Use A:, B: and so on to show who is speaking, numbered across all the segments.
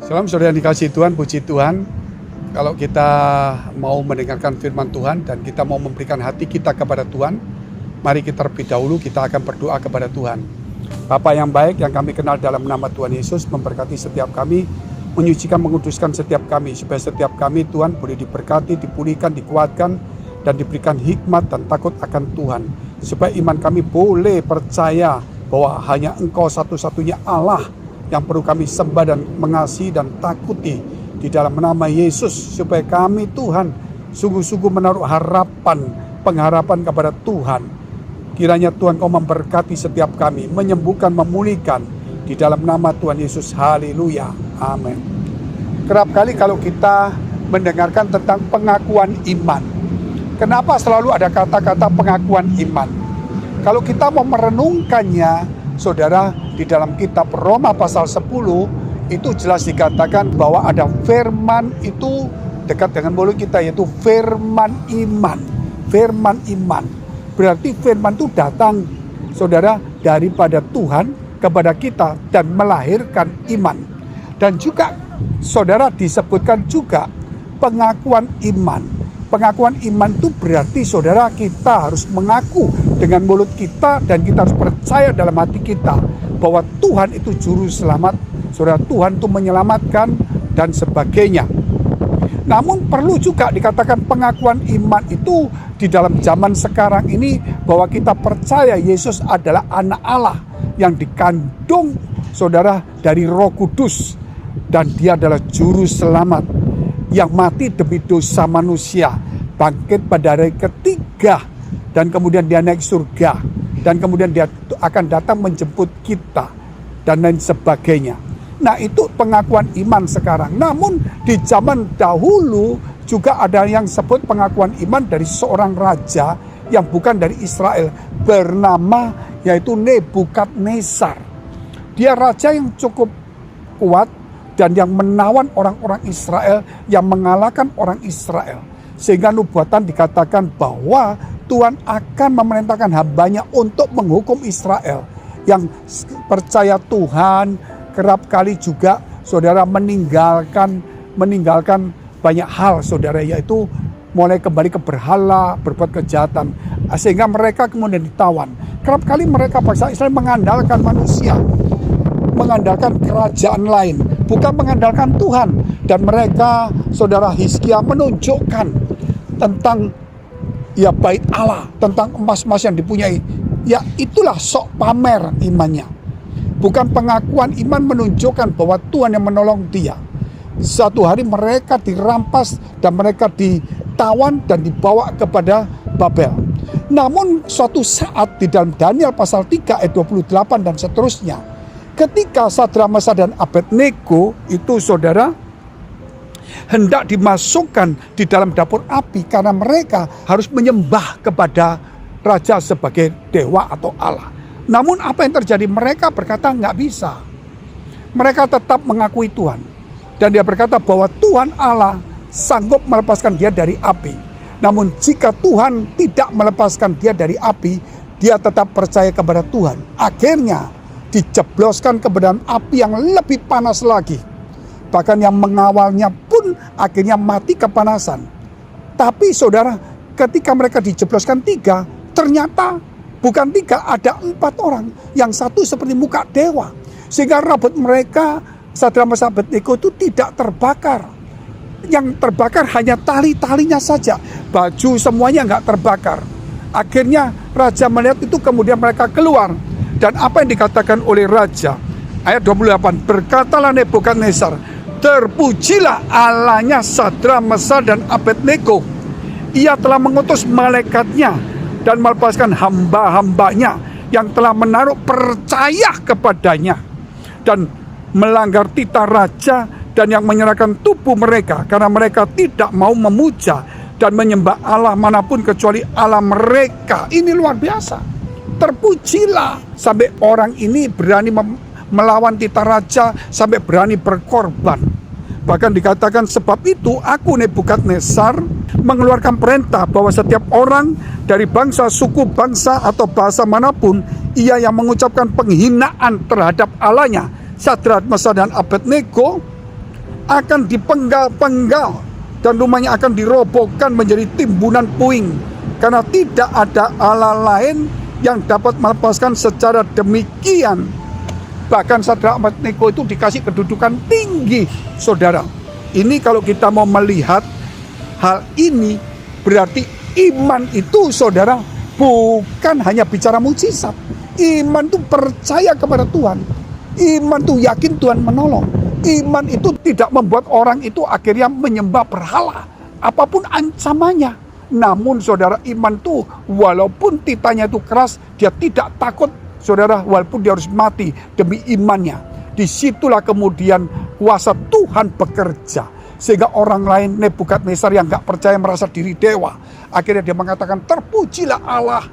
A: Salam saudara yang dikasihi Tuhan, puji Tuhan. Kalau kita mau mendengarkan firman Tuhan dan kita mau memberikan hati kita kepada Tuhan, mari kita terlebih dahulu kita akan berdoa kepada Tuhan. Bapa yang baik yang kami kenal dalam nama Tuhan Yesus, memberkati setiap kami, menyucikan, menguduskan setiap kami, supaya setiap kami Tuhan boleh diberkati, dipulihkan, dikuatkan, dan diberikan hikmat dan takut akan Tuhan. Supaya iman kami boleh percaya bahwa hanya Engkau satu-satunya Allah yang perlu kami sembah dan mengasihi dan takuti di dalam nama Yesus, supaya kami Tuhan sungguh-sungguh menaruh pengharapan kepada Tuhan. Kiranya Tuhan Kau memberkati setiap kami, menyembuhkan, memulihkan di dalam nama Tuhan Yesus. Haleluya, amin. Kerap kali kalau kita mendengarkan tentang pengakuan iman, kenapa selalu ada kata-kata pengakuan iman? Kalau kita mau merenungkannya, saudara, di dalam kitab Roma pasal 10 itu jelas dikatakan bahwa ada firman itu dekat dengan mulut kita, yaitu firman iman. Firman iman berarti firman itu datang, saudara, daripada Tuhan kepada kita dan melahirkan iman. Dan juga saudara disebutkan juga pengakuan iman. Pengakuan iman itu berarti saudara kita harus mengaku dengan mulut kita dan kita harus percaya dalam hati kita bahwa Tuhan itu juru selamat, saudara, Tuhan itu menyelamatkan dan sebagainya. Namun perlu juga dikatakan pengakuan iman itu di dalam zaman sekarang ini bahwa kita percaya Yesus adalah anak Allah yang dikandung, saudara, dari Roh Kudus, dan Dia adalah juru selamat yang mati demi dosa manusia, bangkit pada hari ketiga, dan kemudian Dia naik surga, dan kemudian Dia akan datang menjemput kita, dan lain sebagainya. Nah, itu pengakuan iman sekarang. Namun di zaman dahulu juga ada yang sebut pengakuan iman dari seorang raja yang bukan dari Israel, bernama yaitu Nebukadnezar. Dia raja yang cukup kuat dan yang menawan orang-orang Israel, yang mengalahkan orang Israel. Sehingga nubuatan dikatakan bahwa Tuhan akan memerintahkan hambanya untuk menghukum Israel. Yang percaya Tuhan kerap kali juga saudara meninggalkan banyak hal, saudara, yaitu mulai kembali ke berhala, berbuat kejahatan. Sehingga mereka kemudian ditawan. Kerap kali mereka bangsa Israel mengandalkan manusia, mengandalkan kerajaan lain, bukan mengandalkan Tuhan. Dan mereka, saudara, Hizkia menunjukkan tentang bait Allah, tentang emas-emas yang dipunyai. Ya, itulah sok pamer imannya. Bukan pengakuan iman menunjukkan bahwa Tuhan yang menolong dia. Suatu hari mereka dirampas dan mereka ditawan dan dibawa kepada Babel. Namun suatu saat di dalam Daniel pasal 3 ayat 28 dan seterusnya, ketika Sadrak, Mesak dan Abednego itu, saudara, hendak dimasukkan di dalam dapur api karena mereka harus menyembah kepada raja sebagai dewa atau Allah. Namun apa yang terjadi? Mereka berkata nggak bisa. Mereka tetap mengakui Tuhan. Dan dia berkata bahwa Tuhan Allah sanggup melepaskan dia dari api. Namun jika Tuhan tidak melepaskan dia dari api, dia tetap percaya kepada Tuhan. Akhirnya dijebloskan ke dalam api yang lebih panas lagi. Bahkan yang mengawalnya pun akhirnya mati kepanasan. Tapi saudara, ketika mereka dijebloskan 3, ternyata bukan 3, ada 4 orang. Yang satu seperti muka dewa. Sehingga rambut mereka, Sadrak, Mesak, Abednego itu tidak terbakar. Yang terbakar hanya tali-talinya saja. Baju semuanya nggak terbakar. Akhirnya raja melihat itu, kemudian mereka keluar. Dan apa yang dikatakan oleh raja? Ayat 28, berkatalah Nebukadnezar, terpujilah Allahnya Sadrak, Mesak dan Abednego. Ia telah mengutus malaikatnya dan melepaskan hamba-hambanya yang telah menaruh percaya kepadanya dan melanggar titah raja, dan yang menyerahkan tubuh mereka karena mereka tidak mau memuja dan menyembah Allah manapun kecuali Allah mereka. Ini luar biasa. Terpujilah sampai orang ini berani melawan titah raja, sampai berani berkorban. Bahkan dikatakan, sebab itu aku Nebukadnezar mengeluarkan perintah bahwa setiap orang dari bangsa, suku, bangsa atau bahasa manapun, ia yang mengucapkan penghinaan terhadap Allahnya, Sadrak, Mesak dan Abednego, akan dipenggal-penggal dan rumahnya akan dirobohkan menjadi timbunan puing, karena tidak ada Allah lain yang dapat melepaskan secara demikian. Bahkan Sadrak Abednego itu dikasih kedudukan tinggi, saudara. Ini kalau kita mau melihat hal ini, berarti iman itu, saudara, bukan hanya bicara mukjizat. Iman itu percaya kepada Tuhan. Iman itu yakin Tuhan menolong. Iman itu tidak membuat orang itu akhirnya menyembah berhala, apapun ancamannya. Namun saudara, iman itu walaupun titanya itu keras, dia tidak takut, saudara, walaupun dia harus mati demi imannya. Disitulah kemudian kuasa Tuhan bekerja, sehingga orang lain, Nebukadnezar yang gak percaya, merasa diri dewa, akhirnya dia mengatakan, terpujilah Allah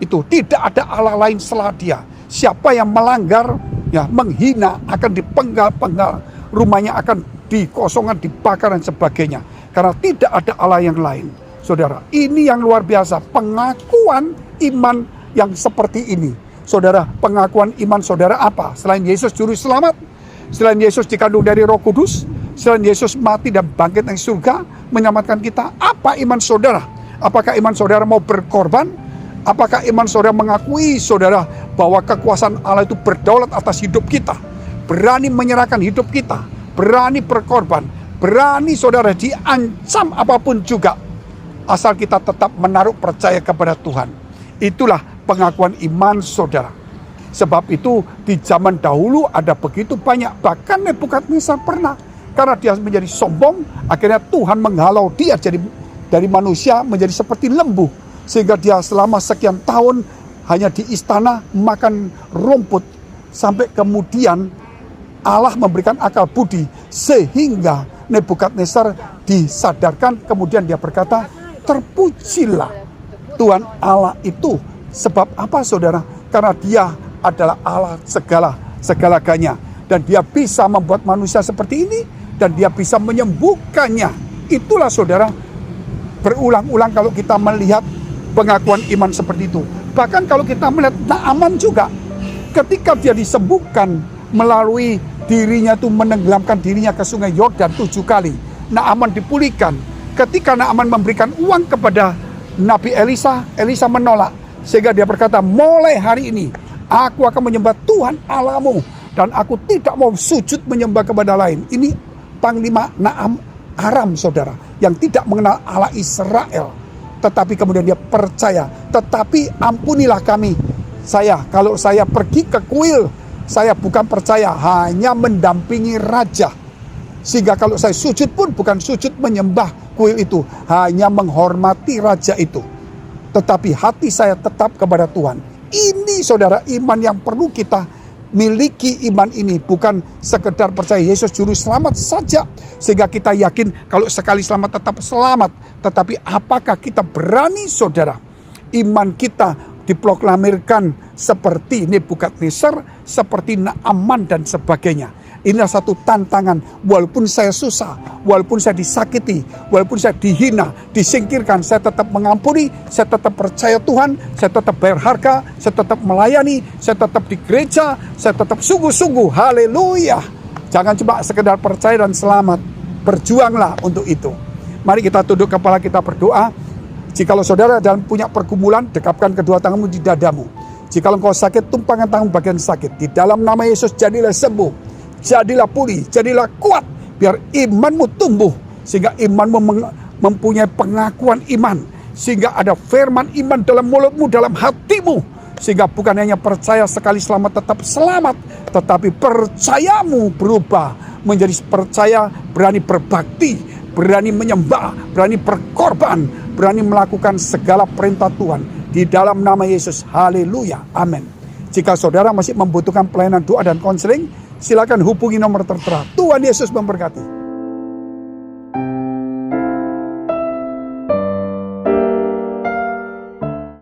A: itu, tidak ada Allah lain selain dia. Siapa yang melanggar, ya, menghina, akan dipenggal-penggal, rumahnya akan dikosongkan, dibakar dan sebagainya, karena tidak ada Allah yang lain. Saudara, ini yang luar biasa, pengakuan iman yang seperti ini. Saudara, pengakuan iman saudara apa? Selain Yesus juru selamat, selain Yesus dikandung dari Roh Kudus, selain Yesus mati dan bangkit dari surga menyelamatkan kita, apa iman saudara? Apakah iman saudara mau berkorban? Apakah iman saudara mengakui, saudara, bahwa kekuasaan Allah itu berdaulat atas hidup kita, berani menyerahkan hidup kita, berani berkorban, berani, saudara, diancam apapun juga, asal kita tetap menaruh percaya kepada Tuhan. Itulah pengakuan iman saudara. Sebab itu di zaman dahulu ada begitu banyak, bahkan Nebukadnezar pernah, karena dia menjadi sombong, akhirnya Tuhan menghalau dia jadi dari manusia menjadi seperti lembu, sehingga dia selama sekian tahun hanya di istana makan rumput, sampai kemudian Allah memberikan akal budi sehingga Nebukadnezar disadarkan, kemudian dia berkata, terpujilah Tuhan Allah itu. Sebab apa, saudara? Karena dia adalah Allah segala-galanya, dan dia bisa membuat manusia seperti ini, dan dia bisa menyembuhkannya. Itulah, saudara, berulang-ulang kalau kita melihat pengakuan iman seperti itu. Bahkan kalau kita melihat Naaman juga, ketika dia disembuhkan melalui dirinya itu menenggelamkan dirinya ke sungai Yordan 7 kali, Naaman dipulihkan. Ketika Naaman memberikan uang kepada Nabi Elisa, Elisa menolak, sehingga dia berkata, mulai hari ini aku akan menyembah Tuhan Allahmu, dan aku tidak mau sujud menyembah kepada lain. Ini Panglima Aram, saudara, yang tidak mengenal Allah Israel, tetapi kemudian dia percaya. Tetapi ampunilah kami, kalau saya pergi ke kuil, saya bukan percaya, hanya mendampingi raja. Sehingga kalau saya sujud pun bukan sujud menyembah kuil itu, hanya menghormati raja itu. Tetapi hati saya tetap kepada Tuhan. Ini, saudara, iman yang perlu kita miliki. Iman ini bukan sekedar percaya Yesus juru selamat saja, sehingga kita yakin kalau sekali selamat tetap selamat. Tetapi apakah kita berani, saudara, iman kita diproklamirkan seperti Nebukadnezar, seperti Naaman dan sebagainya. Inilah satu tantangan. Walaupun saya susah, walaupun saya disakiti, walaupun saya dihina, disingkirkan, saya tetap mengampuni, saya tetap percaya Tuhan, saya tetap berharga, saya tetap melayani, saya tetap di gereja, saya tetap sungguh-sungguh. Haleluya. Jangan cuma sekedar percaya dan selamat. Berjuanglah untuk itu. Mari kita tunduk kepala, kita berdoa. Jikalau saudara dalam punya pergumulan, dekapkan kedua tanganmu di dadamu. Jikalau engkau sakit, tumpangkan tanganmu bagian sakit. Di dalam nama Yesus jadilah sembuh. Jadilah pulih, jadilah kuat, biar imanmu tumbuh, sehingga imanmu mempunyai pengakuan iman, sehingga ada firman iman dalam mulutmu, dalam hatimu, sehingga bukan hanya percaya sekali selamat tetap selamat, tetapi percayamu berubah menjadi percaya berani berbakti, berani menyembah, berani berkorban, berani melakukan segala perintah Tuhan. Di dalam nama Yesus, haleluya, amin. Jika saudara masih membutuhkan pelayanan doa dan konseling, silakan hubungi nomor tertera. Tuhan Yesus memberkati.